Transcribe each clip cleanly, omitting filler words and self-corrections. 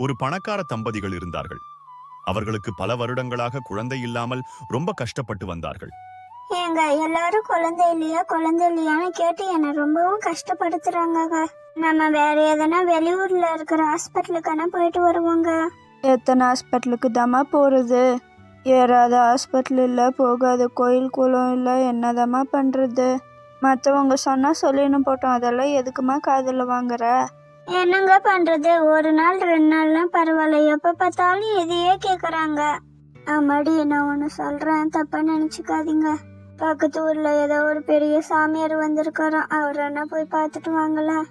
ஒரு பணக்கார தம்பதிகள் இருந்தார்கள். அவர்களுக்கு பல வருடங்களாக குழந்தை இல்லாமல் ரொம்ப கஷ்டப்பட்டு வந்தார்கள். ஏங்க எல்லாரும் குழந்தை இல்லையான்னு கேட்டு என்ன ரொம்பவும் கஷ்டப்படுத்துறாங்க. நம்ம வேற எதனா வெளியூர்ல இருக்கிற ஹாஸ்பிட்டலுக்கான போயிட்டு வருவோங்க. எத்தனை ஹாஸ்பிட்டலுக்கு தாம்மா போகிறது? ஏறாத ஹாஸ்பிட்டல் இல்லை, போகாத கோயில் குளம் இல்லை, என்னதாம்மா பண்ணுறது? மற்றவங்க சொன்னால் சொல்லின்னு போட்டோம், அதெல்லாம் எதுக்குமா காதில் வாங்குற? என்னங்க பண்றது, ஒரு நாள் 2 நாள்லாம் பரவாயில்ல, எப்ப பார்த்தாலும் இதையே கேக்குறாங்க. ஆமாடி, நான் ஒண்ணு சொல்றேன், தப்பா நினைச்சுக்காதீங்க. பக்கத்து ஊர்ல ஏதோ ஒரு பெரிய சாமியார் வந்திருக்காராம். அவர் என்ன போய் பார்த்துட்டு வாங்கலாம்.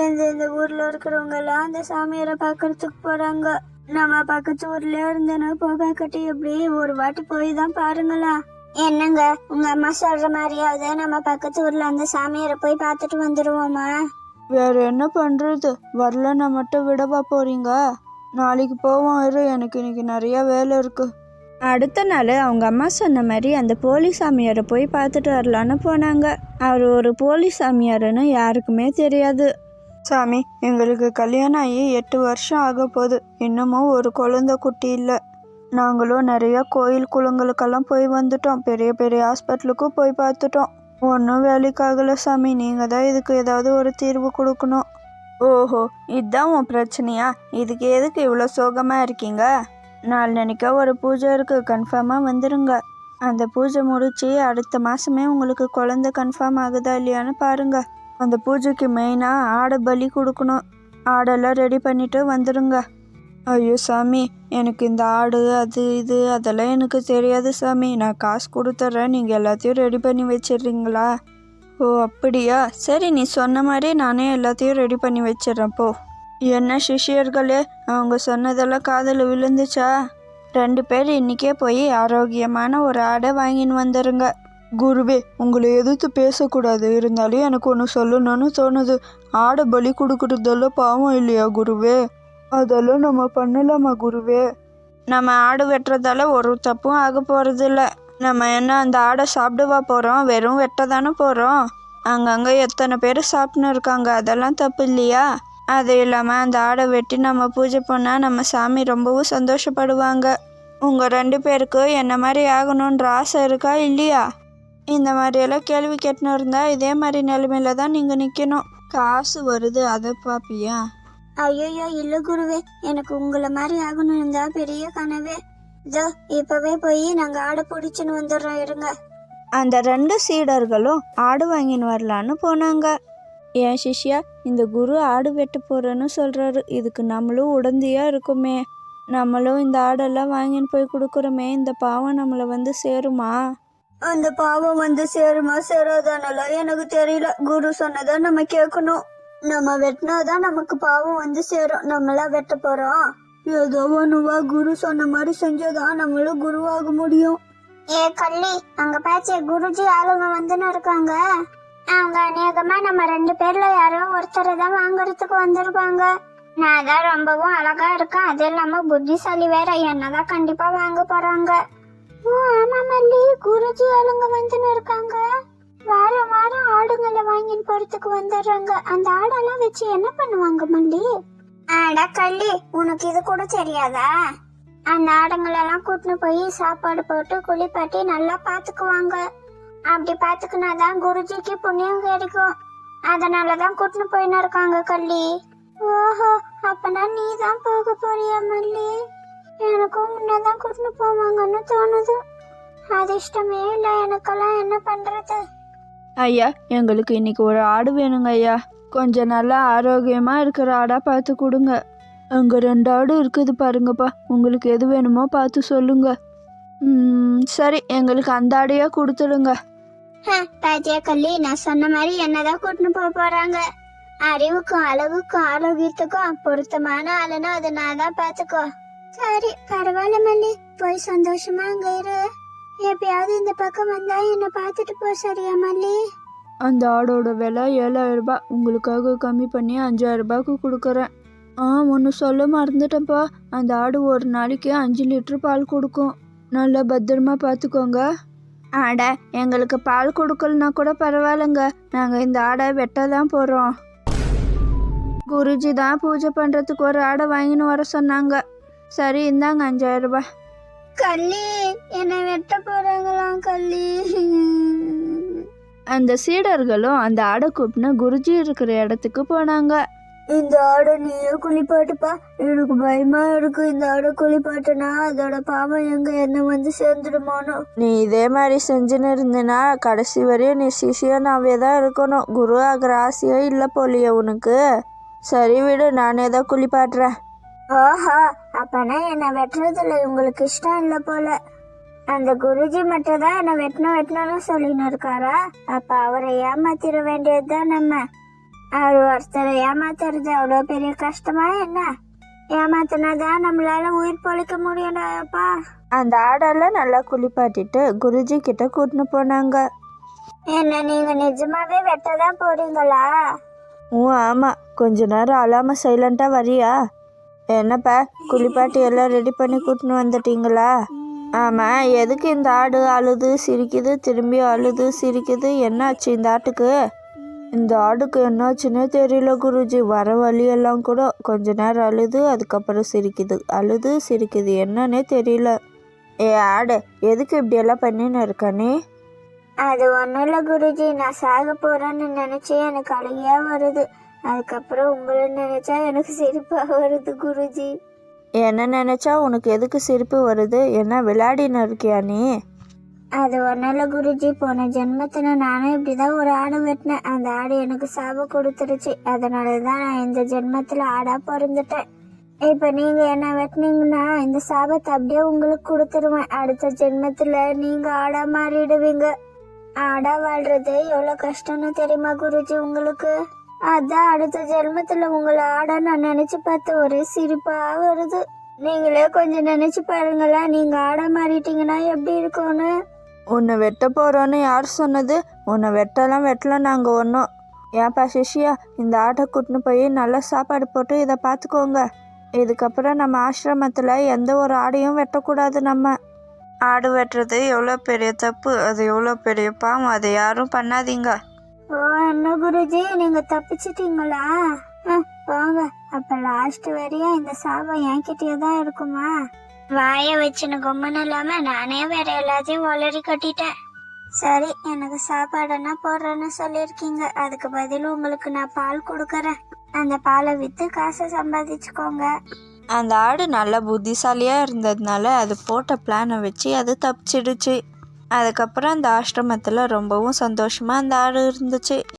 இந்த ஊர்ல இருக்கிறவங்க எல்லாம் அந்த சாமியாரை பாக்குறதுக்கு போறாங்க. நம்ம பக்கத்து ஊர்ல இருந்தேன்னா போகாக்கட்டி எப்படி ஒரு வாட்டி போய் தான் பாருங்களா. என்னங்க, உங்க அம்மா சொல்ற மாதிரியாவது நம்ம பக்கத்து ஊர்ல அந்த சாமியாரை போய் பார்த்துட்டு வந்துருவோமா? வேற என்ன பண்ணுறது? வரலன்னா மட்டும் விடவா போறீங்க? நாளைக்கு போவோம் இரு, எனக்கு இன்னைக்கு நிறைய வேலை இருக்கு. அடுத்த நாள் அவங்க அம்மா சொன்ன மாதிரி அந்த போலி சாமியாரை போய் பார்த்துட்டு வரலான்னு போனாங்க. அவர் ஒரு போலி சாமியாருன்னு யாருக்குமே தெரியாது. சாமி, எங்களுக்கு கல்யாணம் ஆகி 8 வருஷம் ஆக போகுது, இன்னமும் ஒரு குழந்தை குட்டி இல்லை. நாங்களும் நிறைய கோயில் குளங்களுக்கெல்லாம் போய் வந்துட்டோம், பெரிய பெரிய ஹாஸ்பிட்டலுக்கும் போய் பார்த்துட்டோம். ஒன்றும் வேலைக்காகல சாமி, நீங்கள் தான் இதுக்கு ஏதாவது ஒரு தீர்வு கொடுக்கணும். ஓஹோ, இதுதான் உன் பிரச்சனையா? இதுக்கு எதுக்கு இவ்வளோ சோகமாக இருக்கீங்க? நாளைக்கு ஒரு பூஜை இருக்குது, கன்ஃபார்மாக வந்துடுங்க. அந்த பூஜை முடிச்சு அடுத்த மாதமே உங்களுக்கு குழந்தை கன்ஃபார்ம் ஆகுதா இல்லையான்னு பாருங்க. அந்த பூஜைக்கு மெயினாக ஆடை பலி கொடுக்கணும். ஆடெல்லாம் ரெடி பண்ணிட்டு வந்துடுங்க. ஐயோ சாமி, எனக்கு இந்த ஆடு அது இது அதெல்லாம் எனக்கு தெரியாது சாமி. நான் காசு கொடுத்துட்றேன், நீங்கள் எல்லாத்தையும் ரெடி பண்ணி வச்சிடுறீங்களா? ஓ அப்படியா, சரி, நீ சொன்ன மாதிரி நானே எல்லாத்தையும் ரெடி பண்ணி வச்சிடுறேன் போ. என்ன சிஷியர்களே, அவங்க சொன்னதெல்லாம் காதில் விழுந்துச்சா? 2 பேர் இன்றைக்கே போய் ஆரோக்கியமான ஒரு ஆடை வாங்கின்னு வந்துடுங்க. குருவே, உங்களை எதிர்த்து பேசக்கூடாது, இருந்தாலும் எனக்கு ஒன்று சொல்லணும்னு தோணுது. ஆடை பலி கொடுக்குறதெல்லாம் பாவம் இல்லையா குருவே? அதெல்லாம் நம்ம பண்ணலாமா குருவே? நம்ம ஆடு வெட்டுறதால ஒரு தப்பும் ஆக போகிறதில்ல. நம்ம என்ன அந்த ஆடை சாப்பிடுவா போகிறோம்? வெறும் வெட்ட தானே போகிறோம். அங்கங்கே எத்தனை பேர் சாப்பிட்னு இருக்காங்க, அதெல்லாம் தப்பு இல்லையா? அது இல்லாமல் அந்த ஆடை வெட்டி நம்ம பூஜை பண்ணால் நம்ம சாமி ரொம்பவும் சந்தோஷப்படுவாங்க. உங்கள் 2 பேருக்கு என்ன மாதிரி ஆகணுன்ற ஆசை இருக்கா இல்லையா? இந்த மாதிரியெல்லாம் கேள்வி கேட்டுன்னு இருந்தால் இதே மாதிரி நிலைமையில தான் நீங்கள் நிற்கணும். காசு வருது, அதை பார்ப்பியா? ஐயோ இல்ல குருவே, எனக்கு உங்களை மாதிரி ஆகணும் இருந்தா பெரிய கனவே. இதோ இப்பவே போய் நாங்க ஆடை பிடிச்சுன்னு வந்துடுறோம், இருங்க. அந்த 2 சீடர்களும் ஆடு வாங்கின்னு வரலான்னு போனாங்க. ஏன் சிஷ்யா, இந்த குரு ஆடு வெட்ட போகிறேன்னு சொல்கிறாரு, இதுக்கு நம்மளும் உடந்தையாக இருக்குமே. நம்மளும் இந்த ஆடெல்லாம் வாங்கின்னு போய் கொடுக்குறோமே, இந்த பாவம் நம்மளை வந்து சேருமா? அந்த பாவம் வந்து சேருமா சேராதானலாம் எனக்கு தெரியல. குரு சொன்னதை நம்ம கேட்கணும். நம்ம வெட்டினாதான் நமக்கு பாவம் வந்து சேரும். நம்மளாம் வெட்ட போறோம்? ஏதோ ஒண்ணுவா, குரு சொன்ன மாதிரி செஞ்சாதான் நம்மளும் குருவாக முடியும். ஏ கள்ளி, அங்க பாச்சே குருஜி ஆளுங்க வந்துன்னு இருக்காங்க. அவங்க அநேகமா நம்ம 2 பேர்ல யாரோ ஒருத்தரை தான் வாங்குறதுக்கு வந்திருப்பாங்க. நான் தான் ரொம்பவும் அழகா இருக்கேன், அது இல்லாம புத்திசாலி வேற, என்னதான் கண்டிப்பா வாங்க போறாங்க. ஓ ஆமா மல்லி, குருஜி ஆளுங்க வந்துன்னு இருக்காங்க. வாரம் வாரம் ஆடுங்களை வாங்கின்னு போறதுக்கு வந்துடுறாங்க. அந்த ஆடெல்லாம் வச்சு என்ன பண்ணுவாங்க மல்லி? ஆடா கள்ளி, உனக்கு இது கூட தெரியாதா? அந்த ஆடுங்களெல்லாம் கூட்டின்னு போய் சாப்பாடு போட்டு குளிப்பாட்டி நல்லா பாத்துக்குவாங்க. அப்படி பாத்துக்குனாதான் குருஜிக்கு புண்ணியம் கிடைக்கும். அதனாலதான் கூட்டின்னு போயின்னு இருக்காங்க கள்ளி. ஓஹோ, அப்பனா நீ தான் போக போறியா மல்லி? எனக்கும் முன்னதான் கூட்டின்னு போவாங்கன்னு தோணுது. அதிர்ஷ்டமே இல்லை எனக்கெல்லாம், என்ன பண்றது? ஐயா, எங்களுக்கு இன்னைக்கு ஒரு ஆடு வேணுங்க ஐயா. கொஞ்சம் நல்லா ஆரோக்கியமாக இருக்கிற ஆடாக பார்த்து கொடுங்க. அங்கே 2 ஆடு இருக்குது பாருங்கப்பா, உங்களுக்கு எது வேணுமோ பார்த்து சொல்லுங்க. சரி, எங்களுக்கு அந்த ஆடையாக கொடுத்துடுங்க. பாத்தியா கள்ளி, நான் சொன்ன மாதிரி என்னதான் கூட்டின்னு போறாங்க. அறிவுக்கும் அழகுக்கும் ஆரோக்கியத்துக்கும் பொருத்தமான ஆளுன்னா அதை நான் தான் பாத்துக்கோ. சரி பரவாயில்ல மல்லி, போய் சந்தோஷமா அங்க இரு. எப்பயாவது இந்த பக்கம் வந்தா என்ன பார்த்துட்டு போ, சரியா மல்லி? அந்த ஆடோட விலை 7000 ரூபாய், உங்களுக்காக கம்மி பண்ணி 5000 ரூபாய்க்கு கொடுக்குறேன். ஒன்று சொல்ல மறந்துட்டேன்ப்பா, அந்த ஆடு ஒரு நாளைக்கு 5 லிட்டர் பால் கொடுக்கும். நல்லா பத்திரமா பார்த்துக்கோங்க. ஆட, எங்களுக்கு பால் கொடுக்கலனா கூட பரவாயில்லைங்க, நாங்கள் இந்த ஆடை வெட்ட தான் போகிறோம். குருஜி தான் பூஜை பண்ணுறதுக்கு ஒரு ஆடை வாங்கின்னு வர சொன்னாங்க. சரி இந்தாங்க 5000 ரூபாய். கள்ளி என்னை வெட்ட போறாங்களாம் கள்ளி. அந்த சீடர்களும் அந்த ஆடை கூப்பிட்டு குருஜி இருக்கிற இடத்துக்கு போனாங்க. இந்த ஆடை நீயே குளிப்பாட்டுப்பா, எனக்கு பயமா இருக்கு. இந்த ஆடை குளிப்பாட்டுனா அதோட பாவம் எங்க என்ன வந்து சேர்ந்துடுமானோ. நீ இதே மாதிரி செஞ்சுன்னு இருந்தேன்னா கடைசி வரையும் நீ சிஷியனாவே தான் இருக்கணும். குரு ஆகிற ஆசையே இல்லை போலியே உனக்கு. சரி விடு, நானே தான் குளிப்பாட்டுறேன். ஆஹா, அப்பனா என்னை வெட்டுறதுல உங்களுக்கு இஷ்டம் இல்லை போல. அந்த குருஜி மட்டும் தான் என்னை வெட்டணும்னு சொல்லின்னு இருக்காரா? அப்ப அவரை ஏமாத்திர வேண்டியதுதான் நம்ம. அவர் ஒருத்தரை ஏமாத்துறது அவ்வளோ பெரிய கஷ்டமா என்ன? ஏமாத்தினாதான் நம்மளால உயிர் பொழைக்க முடியும்டாப்பா. அந்த ஆடெல்லாம் நல்லா குளிப்பாட்டிட்டு குருஜி கிட்ட கூட்டின்னு போனாங்க. என்ன நீங்க நிஜமாவே வெட்டதான் போறீங்களா? ஆமாம், கொஞ்ச நேரம் அழாமல் சைலண்ட்டாக வரியா? என்னப்பா குளிப்பாட்டி எல்லாம் ரெடி பண்ணி கூட்டின்னு வந்துட்டீங்களா? ஆமாம், எதுக்கு இந்த ஆடு அழுது சிரிக்குது, திரும்பி அழுது சிரிக்குது? என்னாச்சு இந்த ஆட்டுக்கு? இந்த ஆடுக்கு என்னாச்சுன்னே தெரியல குருஜி. வர வழியெல்லாம் கூட கொஞ்ச நேரம் அழுது அதுக்கப்புறம் சிரிக்குது, அழுது சிரிக்குது, என்னன்னே தெரியல. ஆடு எதுக்கு இப்படியெல்லாம் பண்ணின்னு இருக்க நீ? அது ஒன்றும் இல்லை குருஜி, நான் சாக போறேன்னு நினைச்சே எனக்கு அழுகையா வருது. அதுக்கப்புறம் உங்களை நினைச்சா எனக்கு சிரிப்பாக வருது குருஜி. என்ன நினைச்சா உனக்கு எதுக்கு சிரிப்பு வருது? என்ன விளையாடின்னு இருக்கியா நீ? அது ஒன்றும் இல்லை குருஜி, போன ஜென்மத்தில் நானும் இப்படிதான் ஒரு ஆடு வெட்டினேன். அந்த ஆடு எனக்கு சாபம் கொடுத்துருச்சு. அதனால தான் நான் இந்த ஜென்மத்தில் ஆடா பிறந்துட்டேன். இப்போ நீங்க என்ன வெட்டினீங்கன்னா இந்த சாபத்தை அப்படியே உங்களுக்கு கொடுத்துருவேன். அடுத்த ஜென்மத்தில் நீங்க ஆடா மாறிடுவீங்க. ஆடா வாழ்றது எவ்வளோ கஷ்டம்னு தெரியுமா குருஜி உங்களுக்கு? அதான் அடுத்த ஜென்மத்தில் உங்களை ஆடா நான் நினைச்சு பார்த்து ஒரே சிரிப்பா வருது. நீங்களே கொஞ்சம் நினைச்சு பாருங்களேன், நீங்க ஆடா மாறிட்டீங்கன்னா எப்படி இருக்கும்னு. உன்னை வெட்ட போகிறோன்னு யார் சொன்னது? உன்னை வெட்டலாம் நாங்கள் ஒன்றும். ஏன்பா சிஷியா, இந்த ஆட்டை கூட்டின்னு போய் நல்லா சாப்பாடு போட்டு இதை பார்த்துக்கோங்க. இதுக்கப்புறம் நம்ம ஆசிரமத்தில் எந்த ஒரு ஆடையும் வெட்டக்கூடாது. நம்ம ஆடு வெட்டுறது எவ்வளோ பெரிய தப்பு, அது எவ்வளோ பெரிய பாவம், அதை யாரும் பண்ணாதீங்க. ஓ என்ன குருஜி, நீங்க தப்பிச்சிட்டீங்களா? போங்க, அப்ப லாஸ்ட் வரையும் இந்த சாபம் என்கிட்டயே தான் இருக்குமா? வாய வச்சுன்னு கொம்மன் இல்லாம நானே வேற எல்லாத்தையும் ஒளரி கட்டிட்டேன். சரி, எனக்கு சாப்பாடுன்னா போடுறேன்னு சொல்லியிருக்கீங்க. அதுக்கு பதில் உங்களுக்கு நான் பால் கொடுக்கறேன். அந்த பாலை வித்து காசை சம்பாதிச்சுக்கோங்க. அந்த ஆடு நல்ல புத்திசாலியாக இருந்ததுனால அது போட்ட பிளானை வச்சு அது தப்பிச்சிடுச்சு. அதுக்கப்புறம் அந்த ஆசிரமத்தில் ரொம்பவும் சந்தோஷமாக அந்த ஆடு இருந்துச்சு.